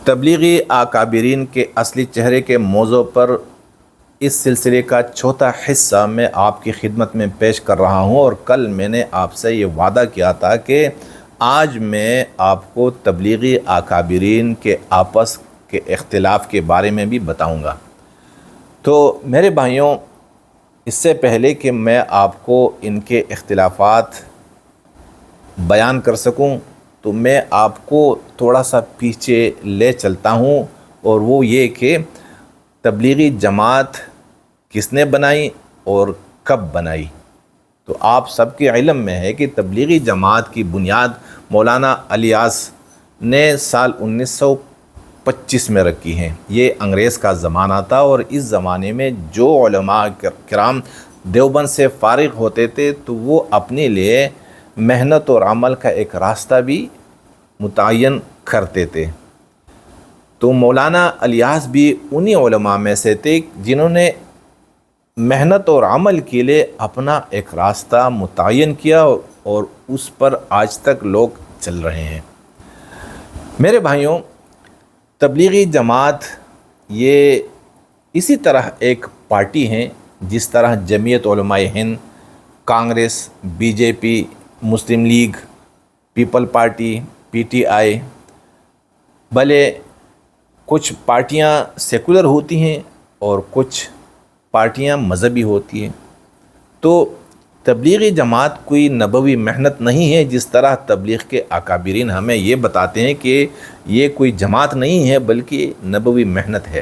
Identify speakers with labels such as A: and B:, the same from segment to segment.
A: تبلیغی اکابرین کے اصلی چہرے کے موضوع پر اس سلسلے کا چوتھا حصہ میں آپ کی خدمت میں پیش کر رہا ہوں، اور کل میں نے آپ سے یہ وعدہ کیا تھا کہ آج میں آپ کو تبلیغی اکابرین کے آپس کے اختلاف کے بارے میں بھی بتاؤں گا۔ تو میرے بھائیوں، اس سے پہلے کہ میں آپ کو ان کے اختلافات بیان کر سکوں تو میں آپ کو تھوڑا سا پیچھے لے چلتا ہوں، اور وہ یہ کہ تبلیغی جماعت کس نے بنائی اور کب بنائی۔ تو آپ سب کے علم میں ہے کہ تبلیغی جماعت کی بنیاد مولانا الیاس نے سال 1925 میں رکھی ہیں۔ یہ انگریز کا زمانہ تھا، اور اس زمانے میں جو علماء کرام دیوبند سے فارغ ہوتے تھے تو وہ اپنے لیے محنت اور عمل کا ایک راستہ بھی متعین کرتے تھے۔ تو مولانا الیاس بھی انہی علماء میں سے تھے جنہوں نے محنت اور عمل کے لیے اپنا ایک راستہ متعین کیا، اور اس پر آج تک لوگ چل رہے ہیں۔ میرے بھائیوں، تبلیغی جماعت یہ اسی طرح ایک پارٹی ہیں جس طرح Jamiat Ulema Hind, Congress, B J P, Muslim League, people party, P T I, بھلے کچھ پارٹیاں سیکولر ہوتی ہیں اور کچھ پارٹیاں مذہبی ہوتی ہیں۔ تو تبلیغی جماعت کوئی نبوی محنت نہیں ہے، جس طرح تبلیغ کے اکابرین ہمیں یہ بتاتے ہیں کہ یہ کوئی جماعت نہیں ہے بلکہ نبوی محنت ہے۔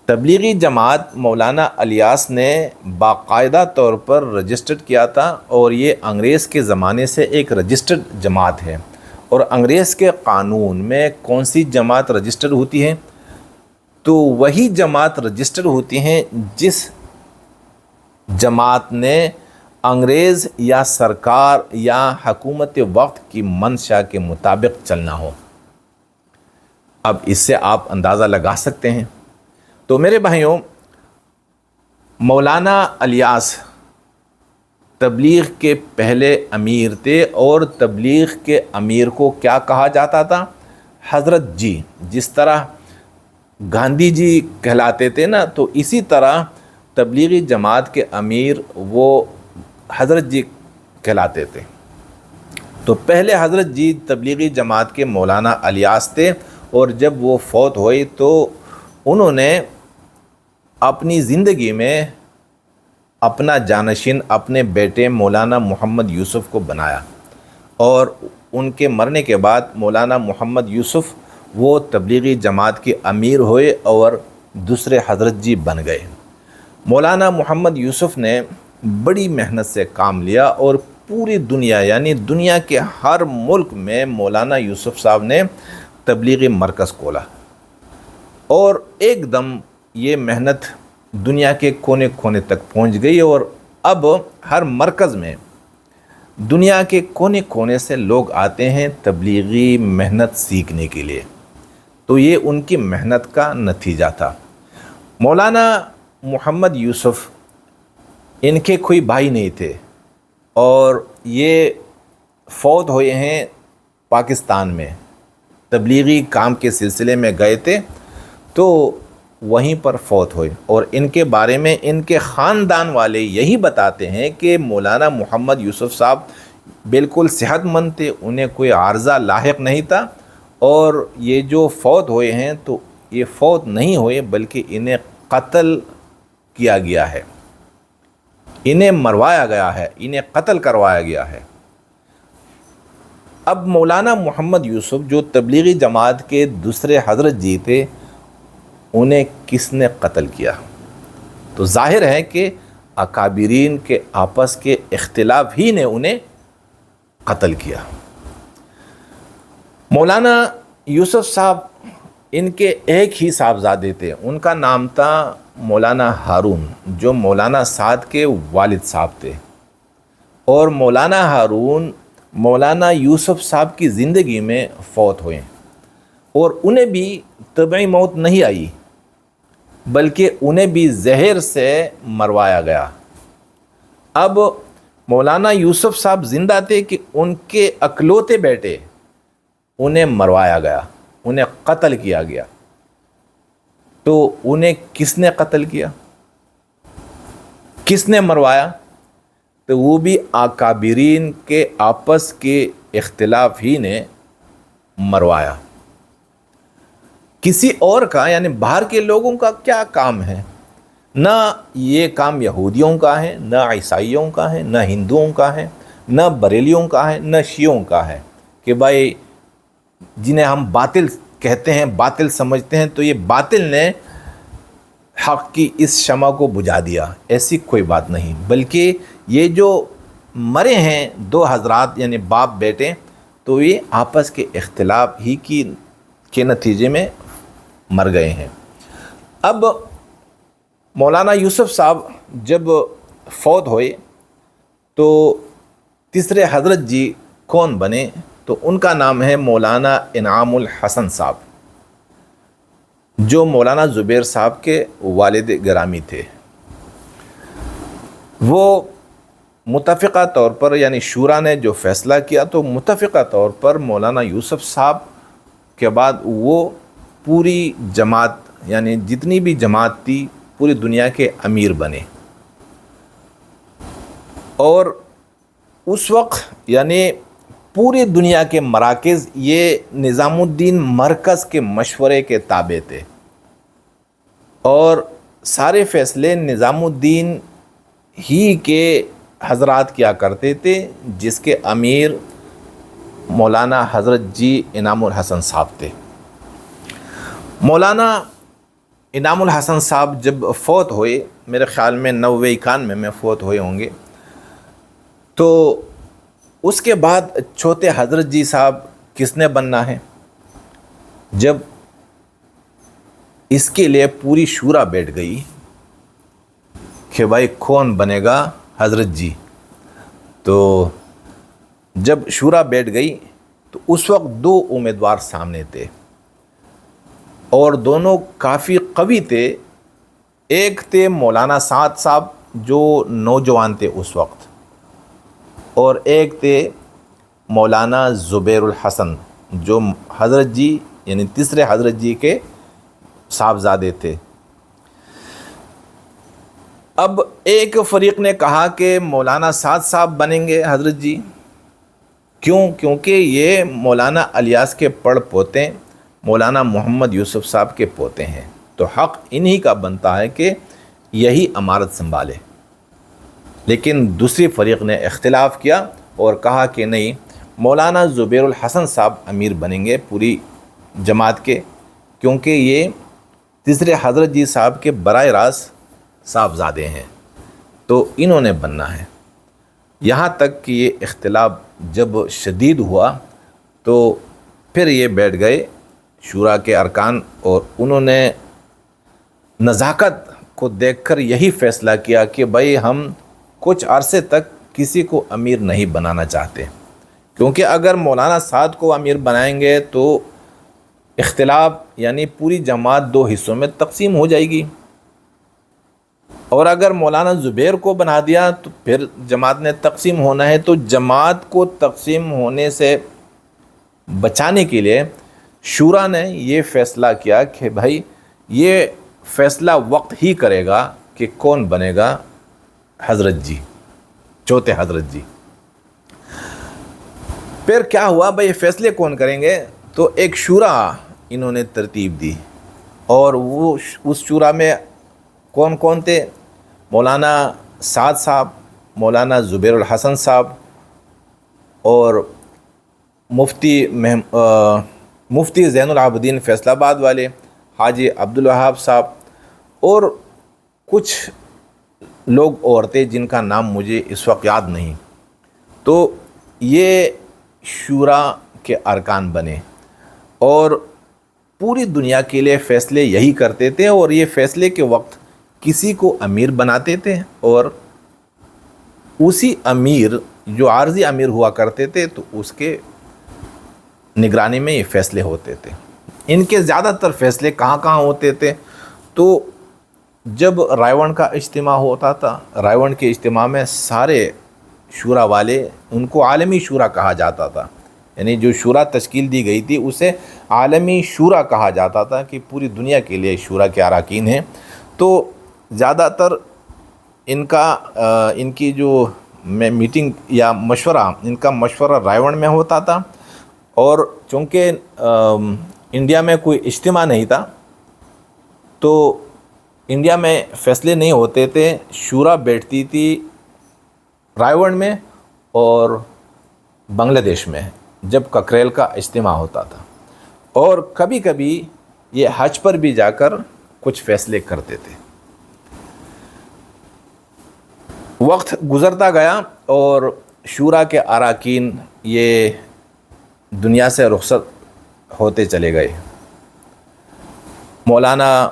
A: تبلیغی جماعت مولانا الیاس نے باقاعدہ طور پر رجسٹرڈ کیا تھا، اور یہ انگریز کے زمانے سے ایک رجسٹرڈ جماعت ہے۔ اور انگریز کے قانون میں کون سی جماعت رجسٹرڈ ہوتی ہے؟ تو وہی جماعت رجسٹرڈ ہوتی ہیں جس جماعت نے انگریز یا سرکار یا حکومت وقت کی منشا کے مطابق چلنا ہو۔ اب اس سے آپ اندازہ لگا سکتے ہیں۔ تو میرے بھائیوں، مولانا الیاس تبلیغ کے پہلے امیر تھے، اور تبلیغ کے امیر کو کیا کہا جاتا تھا؟ حضرت جی۔ جس طرح گاندھی جی کہلاتے تھے نا، تو اسی طرح تبلیغی جماعت کے امیر وہ حضرت جی کہلاتے تھے۔ تو پہلے حضرت جی تبلیغی جماعت کے مولانا الیاس تھے، اور جب وہ فوت ہوئے تو انہوں نے اپنی زندگی میں اپنا جانشین اپنے بیٹے مولانا محمد یوسف کو بنایا، اور ان کے مرنے کے بعد مولانا محمد یوسف وہ تبلیغی جماعت کے امیر ہوئے اور دوسرے حضرت جی بن گئے۔ مولانا محمد یوسف نے بڑی محنت سے کام لیا، اور پوری دنیا یعنی دنیا کے ہر ملک میں مولانا یوسف صاحب نے تبلیغی مرکز کھولا، اور ایک دم یہ محنت دنیا کے کونے کونے تک پہنچ گئی، اور اب ہر مرکز میں دنیا کے کونے کونے سے لوگ آتے ہیں تبلیغی محنت سیکھنے کے لیے۔ تو یہ ان کی محنت کا نتیجہ تھا۔ مولانا محمد یوسف، ان کے کوئی بھائی نہیں تھے، اور یہ فوت ہوئے ہیں پاکستان میں۔ تبلیغی کام کے سلسلے میں گئے تھے تو وہیں پر فوت ہوئے، اور ان کے بارے میں ان کے خاندان والے یہی بتاتے ہیں کہ مولانا محمد یوسف صاحب بالکل صحت مند تھے، انہیں کوئی عارضہ لاحق نہیں تھا، اور یہ جو فوت ہوئے ہیں تو یہ فوت نہیں ہوئے بلکہ انہیں قتل کیا گیا ہے، انہیں مروایا گیا ہے، انہیں قتل کروایا گیا ہے۔ اب مولانا محمد یوسف جو تبلیغی جماعت کے دوسرے حضرت جی تھے، انہیں کس نے قتل کیا؟ تو ظاہر ہے کہ اکابرین کے آپس کے اختلاف ہی نے انہیں قتل کیا۔ مولانا یوسف صاحب، ان کے ایک ہی صاحبزادے تھے، ان کا نام تھا مولانا ہارون، جو مولانا سعد کے والد صاحب تھے، اور مولانا ہارون مولانا یوسف صاحب کی زندگی میں فوت ہوئے، اور انہیں بھی طبعی موت نہیں آئی بلکہ انہیں بھی زہر سے مروایا گیا۔ اب مولانا یوسف صاحب زندہ تھے کہ ان کے اکلوتے بیٹے انہیں مروایا گیا، انہیں قتل کیا گیا. تو انہیں کس نے قتل کیا, کس نے مروایا؟ تو وہ بھی اکابرین کے آپس کے اختلاف ہی نے مروایا. کسی اور کا یعنی باہر کے لوگوں کا کیا کام ہے؟ نہ یہ کام یہودیوں کا ہے, نہ عیسائیوں کا ہے, نہ ہندوؤں کا ہے, نہ بریلیوں کا ہے, نہ شیعوں کا ہے کہ بھائی جنہیں ہم باطل کہتے ہیں, باطل سمجھتے ہیں, تو یہ باطل نے حق کی اس شمع کو بجھا دیا. ایسی کوئی بات نہیں, بلکہ یہ جو مرے ہیں دو حضرات یعنی باپ بیٹے, تو یہ آپس کے اختلاف ہی کے نتیجے میں مر گئے ہیں. اب مولانا یوسف صاحب جب فوت ہوئے تو تیسرے حضرت جی کون بنے؟ تو ان کا نام ہے مولانا انعام الحسن صاحب, جو مولانا زبیر صاحب کے والد گرامی تھے. وہ متفقہ طور پر یعنی شورا نے جو فیصلہ کیا تو متفقہ طور پر مولانا یوسف صاحب کے بعد وہ پوری جماعت یعنی جتنی بھی جماعت تھی پوری دنیا کے امیر بنے. اور اس وقت یعنی پوری دنیا کے مراکز یہ نظام الدین مرکز کے مشورے کے تابع تھے, اور سارے فیصلے نظام الدین ہی کے حضرات کیا کرتے تھے, جس کے امیر مولانا حضرت جی انعام الحسن صاحب تھے. مولانا انعام الحسن صاحب جب فوت ہوئے, میرے خیال میں 90-91 میں فوت ہوئے ہوں گے, تو اس کے بعد چھوٹے حضرت جی صاحب کس نے بننا ہے؟ جب اس کے لیے پوری شورا بیٹھ گئی کہ بھائی کون بنے گا حضرت جی, تو جب شورا بیٹھ گئی تو اس وقت 2 امیدوار سامنے تھے, اور دونوں کافی قوی تھے. ایک تھے مولانا سعد صاحب جو نوجوان تھے اس وقت, اور ایک تھے مولانا زبیر الحسن جو حضرت جی یعنی تیسرے حضرت جی کے صاحبزادے تھے. اب ایک فریق نے کہا کہ مولانا سعد صاحب بنیں گے حضرت جی. کیوں؟ کیونکہ یہ مولانا الیاس کے پڑ پوتے مولانا محمد یوسف صاحب کے پوتے ہیں, تو حق انہی کا بنتا ہے کہ یہی امارت سنبھالے. لیکن دوسری فریق نے اختلاف کیا اور کہا کہ نہیں, مولانا زبیر الحسن صاحب امیر بنیں گے پوری جماعت کے, کیونکہ یہ تیسرے حضرت جی صاحب کے براہ راست صاحبزادے ہیں, تو انہوں نے بننا ہے. یہاں تک کہ یہ اختلاف جب شدید ہوا تو پھر یہ بیٹھ گئے شورا کے ارکان, اور انہوں نے نزاکت کو دیکھ کر یہی فیصلہ کیا کہ بھائی ہم کچھ عرصے تک کسی کو امیر نہیں بنانا چاہتے, کیونکہ اگر مولانا سعد کو امیر بنائیں گے تو اختلاف یعنی پوری جماعت 2 حصوں میں تقسیم ہو جائے گی, اور اگر مولانا زبیر کو بنا دیا تو پھر جماعت نے تقسیم ہونا ہے. تو جماعت کو تقسیم ہونے سے بچانے کے لیے شورا نے یہ فیصلہ کیا کہ بھائی یہ فیصلہ وقت ہی کرے گا کہ کون بنے گا حضرت جی, چوتھے حضرت جی. پھر کیا ہوا بھائی فیصلے کون کریں گے؟ تو ایک شورا انہوں نے ترتیب دی, اور وہ اس شورا میں کون کون تھے؟ مولانا سعد صاحب, مولانا زبیر الحسن صاحب, اور مفتی زین العابدین فیصل آباد والے حاجی عبدالوہاب صاحب, اور کچھ لوگ اور تھے جن کا نام مجھے اس وقت یاد نہیں. تو یہ شورا کے ارکان بنے اور پوری دنیا کے لیے فیصلے یہی کرتے تھے, اور یہ فیصلے کے وقت کسی کو امیر بناتے تھے, اور اسی امیر جو عارضی امیر ہوا کرتے تھے تو اس کے نگرانی میں یہ فیصلے ہوتے تھے. ان کے زیادہ تر فیصلے کہاں کہاں ہوتے تھے؟ تو جب رائے کا اجتماع ہوتا تھا, رائے کے اجتماع میں سارے شورا والے, ان کو عالمی شورا کہا جاتا تھا, یعنی جو شورا تشکیل دی گئی تھی اسے عالمی شورا کہا جاتا تھا کہ پوری دنیا کے لیے شورا کے اراکین ہیں. تو زیادہ تر ان کی جو میٹنگ یا مشورہ، ان کا مشورہ رائے ون میں ہوتا تھا، اور چونکہ انڈیا میں کوئی اجتماع نہیں تھا تو انڈیا میں فیصلے نہیں ہوتے تھے. شورا بیٹھتی تھی رائے ون میں اور بنگلہ دیش میں جب ککریل کا اجتماع ہوتا تھا، اور کبھی کبھی یہ حج پر بھی جا کر کچھ فیصلے کرتے تھے. وقت گزرتا گیا اور شورا کے اراکین یہ دنیا سے رخصت ہوتے چلے گئے. مولانا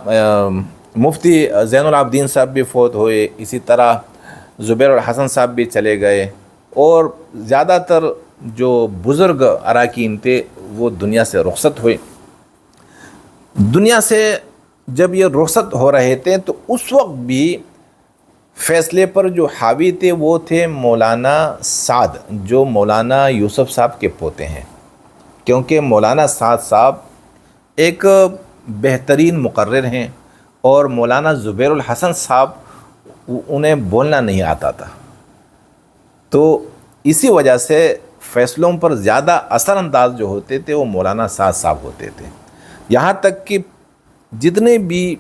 A: مفتی زین العابدین صاحب بھی فوت ہوئے، اسی طرح زبیر الحسن صاحب بھی چلے گئے، اور زیادہ تر جو بزرگ اراکین تھے وہ دنیا سے رخصت ہوئے. دنیا سے جب یہ رخصت ہو رہے تھے تو اس وقت بھی فیصلے پر جو حاوی تھے وہ تھے مولانا سعد، جو مولانا یوسف صاحب کے پوتے ہیں، کیونکہ مولانا سعد صاحب ایک بہترین مقرر ہیں، اور مولانا زبیر الحسن صاحب انہیں بولنا نہیں آتا تھا. تو اسی وجہ سے فیصلوں پر زیادہ اثر انداز جو ہوتے تھے وہ مولانا سعد صاحب ہوتے تھے. یہاں تک کہ جتنے بھی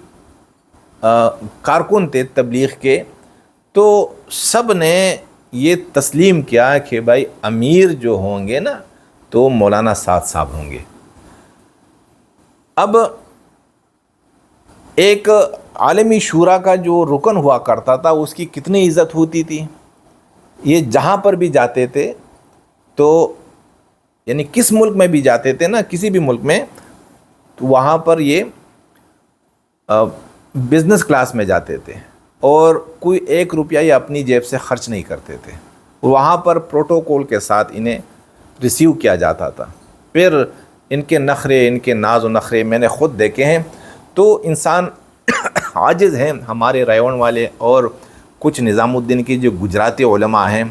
A: کارکن تھے تبلیغ کے، تو سب نے یہ تسلیم کیا کہ بھائی امیر جو ہوں گے نا تو مولانا سعد صاحب ہوں گے. اب ایک عالمی شورا کا جو رکن ہوا کرتا تھا اس کی کتنی عزت ہوتی تھی. یہ جہاں پر بھی جاتے تھے تو یعنی کس ملک میں بھی جاتے تھے نا، کسی بھی ملک میں، تو وہاں پر یہ بزنس کلاس میں جاتے تھے اور کوئی 1 روپیہ یہ اپنی جیب سے خرچ نہیں کرتے تھے. وہاں پر پروٹوکول کے ساتھ انہیں ریسیو کیا جاتا تھا. پھر ان کے نخرے، ان کے ناز و نخرے میں نے خود دیکھے ہیں. تو انسان عاجز ہیں ہمارے رائے ون والے، اور کچھ نظام الدین کی جو گجراتی علماء ہیں،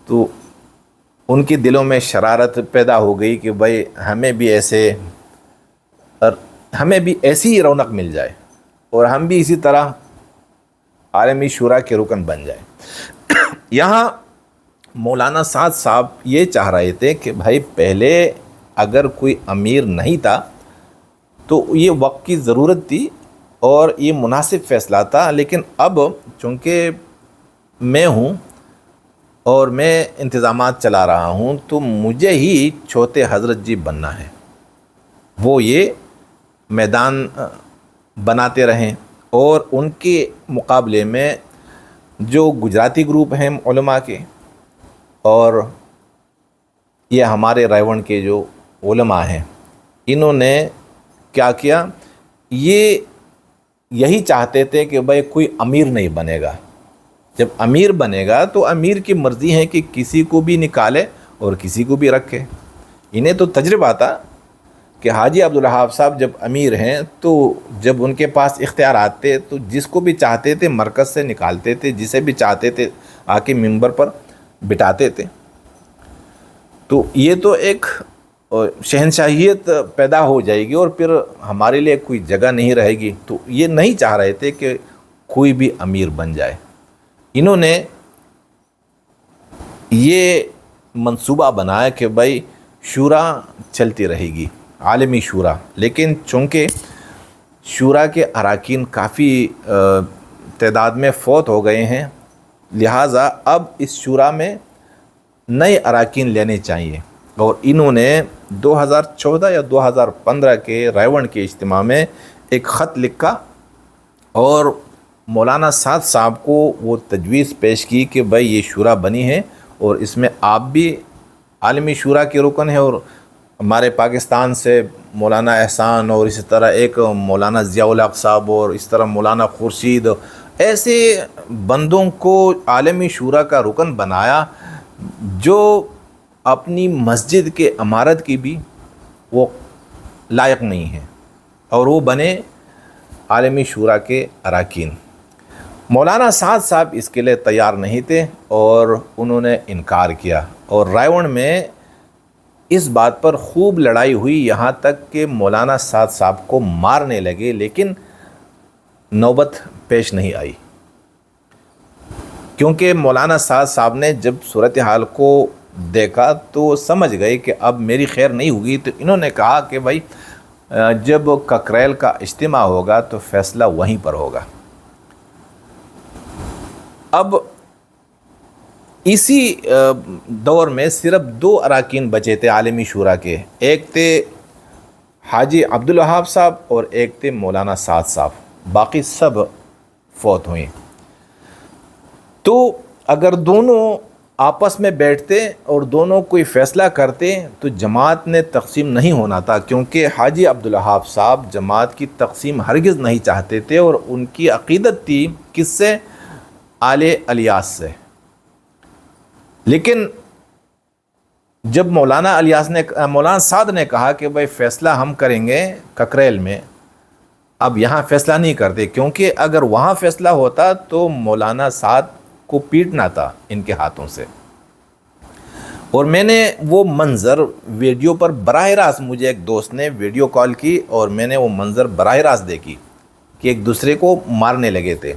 A: تو ان کے دلوں میں شرارت پیدا ہو گئی کہ بھائی ہمیں بھی ایسی ہی رونق مل جائے اور ہم بھی اسی طرح عالمی شورا کے رکن بن جائیں. یہاں مولانا سعد صاحب یہ چاہ رہے تھے کہ بھائی پہلے اگر کوئی امیر نہیں تھا تو یہ وقت کی ضرورت تھی اور یہ مناسب فیصلہ تھا، لیکن اب چونکہ میں ہوں اور میں انتظامات چلا رہا ہوں تو مجھے ہی چھوٹے حضرت جی بننا ہے. وہ یہ میدان بناتے رہیں، اور ان کے مقابلے میں جو گجراتی گروپ ہیں علماء کے، اور یہ ہمارے رائے ون کے جو علماء ہیں، انہوں نے کیا کیا، یہی چاہتے تھے کہ بھائی کوئی امیر نہیں بنے گا. جب امیر بنے گا تو امیر کی مرضی ہے کہ کسی کو بھی نکالے اور کسی کو بھی رکھے. انہیں تو تجربہ تھا کہ حاجی عبدالوہاب صاحب جب امیر ہیں تو جب ان کے پاس اختیارات تھے تو جس کو بھی چاہتے تھے مرکز سے نکالتے تھے، جسے بھی چاہتے تھے آ کے ممبر پر بٹھاتے تھے. تو یہ تو ایک شہنشاہیت پیدا ہو جائے گی اور پھر ہمارے لیے کوئی جگہ نہیں رہے گی. تو یہ نہیں چاہ رہے تھے کہ کوئی بھی امیر بن جائے. انہوں نے یہ منصوبہ بنایا کہ بھائی شورا چلتی رہے گی، عالمی شورا. لیکن چونکہ شورا کے اراکین کافی تعداد میں فوت ہو گئے ہیں، لہٰذا اب اس شورا میں نئے اراکین لینے چاہیے. اور انہوں نے 2014 یا 2015 کے رائے ون کے اجتماع میں ایک خط لکھا اور مولانا سعد صاحب کو وہ تجویز پیش کی کہ بھائی یہ شورا بنی ہے اور اس میں آپ بھی عالمی شورا کے رکن ہیں، اور ہمارے پاکستان سے مولانا احسان اور اسی طرح ایک مولانا ضیاء الحق صاحب اور اس طرح مولانا خورشید، ایسے بندوں کو عالمی شورا کا رکن بنایا جو اپنی مسجد کے عمارت کی بھی وہ لائق نہیں ہیں، اور وہ بنے عالمی شورا کے اراکین. مولانا سعد صاحب اس کے لیے تیار نہیں تھے اور انہوں نے انکار کیا. اور رائے ون میں اس بات پر خوب لڑائی ہوئی، یہاں تک کہ مولانا سعد صاحب کو مارنے لگے، لیکن نوبت پیش نہیں آئی، کیونکہ مولانا سعد صاحب نے جب صورتحال کو دیکھا تو سمجھ گئے کہ اب میری خیر نہیں ہوگی، تو انہوں نے کہا کہ بھائی جب ککریل کا اجتماع ہوگا تو فیصلہ وہیں پر ہوگا۔ اب اسی دور میں صرف 2 اراکین بچے تھے عالمی شورا کے، ایک تھے حاجی عبدالوہاب صاحب اور ایک تھے مولانا سعد صاحب، باقی سب فوت ہوئیں۔ تو اگر دونوں آپس میں بیٹھتے اور دونوں کوئی فیصلہ کرتے تو جماعت نے تقسیم نہیں ہونا تھا، کیونکہ حاجی عبدالوہاب صاحب جماعت کی تقسیم ہرگز نہیں چاہتے تھے، اور ان کی عقیدت تھی کس سے؟ آل الیاس سے۔ لیکن جب مولانا سعد نے کہا کہ بھائی فیصلہ ہم کریں گے ککریل میں، اب یہاں فیصلہ نہیں کرتے، کیونکہ اگر وہاں فیصلہ ہوتا تو مولانا سعد کو پیٹنا تھا ان کے ہاتھوں سے۔ اور میں نے وہ منظر ویڈیو پر براہ راست، مجھے ایک دوست نے ویڈیو کال کی اور میں نے وہ منظر براہ راست دیکھی کہ ایک دوسرے کو مارنے لگے تھے۔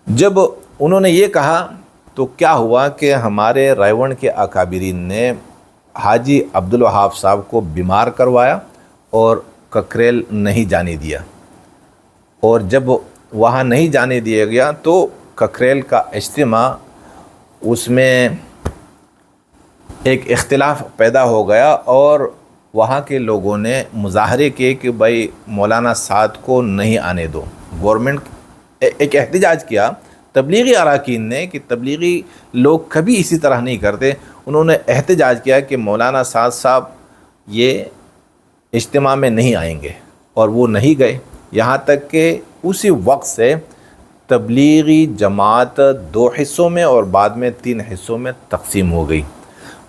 A: جب انہوں نے یہ کہا تو کیا ہوا کہ ہمارے رائیونڈ کے اکابرین نے حاجی عبدالوہاب صاحب کو بیمار کروایا اور ککریل نہیں جانے دیا، اور جب وہاں نہیں جانے دیا گیا تو ککریل کا اجتماع، اس میں ایک اختلاف پیدا ہو گیا، اور وہاں کے لوگوں نے مظاہرے کیے کہ بھائی مولانا سعد کو نہیں آنے دو۔ گورنمنٹ ایک احتجاج کیا تبلیغی اراکین نے، کہ تبلیغی لوگ کبھی اسی طرح نہیں کرتے، انہوں نے احتجاج کیا کہ مولانا سعد صاحب یہ اجتماع میں نہیں آئیں گے، اور وہ نہیں گئے، یہاں تک کہ اسی وقت سے تبلیغی جماعت 2 حصوں میں اور بعد میں 3 حصوں میں تقسیم ہو گئی،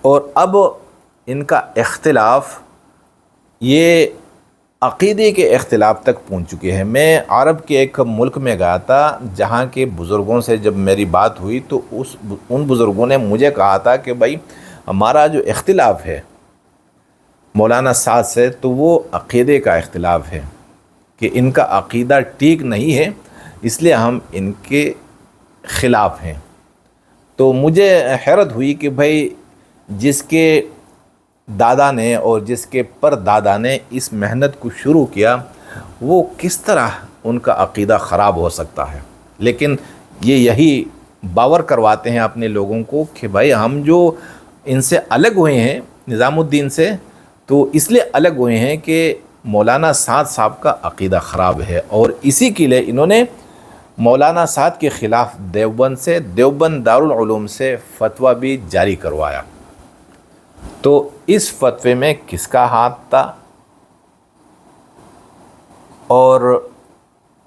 A: اور اب ان کا اختلاف یہ عقیدے کے اختلاف تک پہنچ چکے ہیں۔ میں عرب کے ایک ملک میں گیا تھا، جہاں کے بزرگوں سے جب میری بات ہوئی تو ان بزرگوں نے مجھے کہا تھا کہ بھائی ہمارا جو اختلاف ہے مولانا سعد سے، تو وہ عقیدے کا اختلاف ہے، کہ ان کا عقیدہ ٹھیک نہیں ہے، اس لیے ہم ان کے خلاف ہیں۔ تو مجھے حیرت ہوئی کہ بھائی جس کے دادا نے اور جس کے پر دادا نے اس محنت کو شروع کیا، وہ کس طرح ان کا عقیدہ خراب ہو سکتا ہے؟ لیکن یہی باور کرواتے ہیں اپنے لوگوں کو کہ بھائی ہم جو ان سے الگ ہوئے ہیں نظام الدین سے، تو اس لیے الگ ہوئے ہیں کہ مولانا سعد صاحب کا عقیدہ خراب ہے، اور اسی کے لیے انہوں نے مولانا سعد کے خلاف دیوبند دارالعلوم سے فتویٰ بھی جاری کروایا۔ تو اس فتوے میں کس کا ہاتھ تھا، اور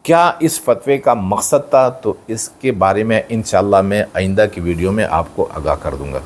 A: کیا اس فتوے کا مقصد تھا، تو اس کے بارے میں انشاءاللہ میں آئندہ کی ویڈیو میں آپ کو آگاہ کر دوں گا۔